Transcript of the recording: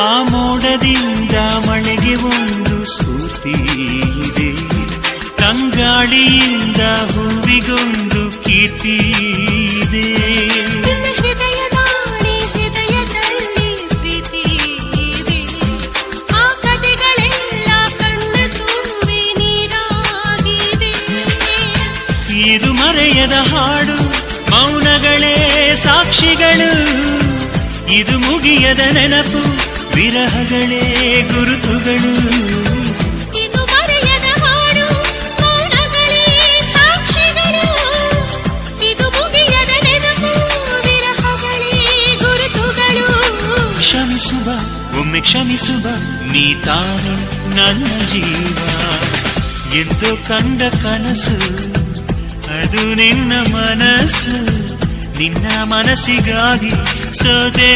ಆ ಮೋಡದಿಂದ ಮಳೆಗೆ ಒಂದು ಸ್ಫೂರ್ತಿ ಇದೆ, ತಂಗಾಳಿಯಿಂದ ಹೂವಿಗೊಂದು ಕೀರ್ತಿ ಇದೆ. ಹೃದಯದಲ್ಲಿ ಪ್ರೀತಿ ಇದೆ, ಆ ಕಥೆಗಳೆಲ್ಲ ಕಣ್ಣ ತುಂಬಿ ನೀರಾಗಿದೆ. ಇದು ಮರೆಯದ ಹಾಡು, ಮೌನಗಳೇ ಸಾಕ್ಷಿಗಳು. ಇದು ಮುಗಿಯದ ನೆನಪು, ವಿರಹಗಳೇ ಗುರುತುಗಳು. ಇದು ಮರೆಯದ ಹಾಡು, ಮೌನಗಳೇ ಸಾಕ್ಷಿಗಳು. ಇದು ಮುಗಿಯದ ನೆನಪು, ವಿರಹಗಳೇ ಗುರುತುಗಳು. ಕ್ಷಮಿಸುವ, ಒಮ್ಮೆ ಕ್ಷಮಿಸುವ, ನೀ ತಾನೆ ನನ್ನ ಜೀವ. ಎಂದು ಕಂಡ ಕನಸು ಅದು ನಿನ್ನ ಮನಸ್ಸು, ನಿನ್ನ ಮನಸ್ಸಿಗಾಗಿ ಸೋದೆ.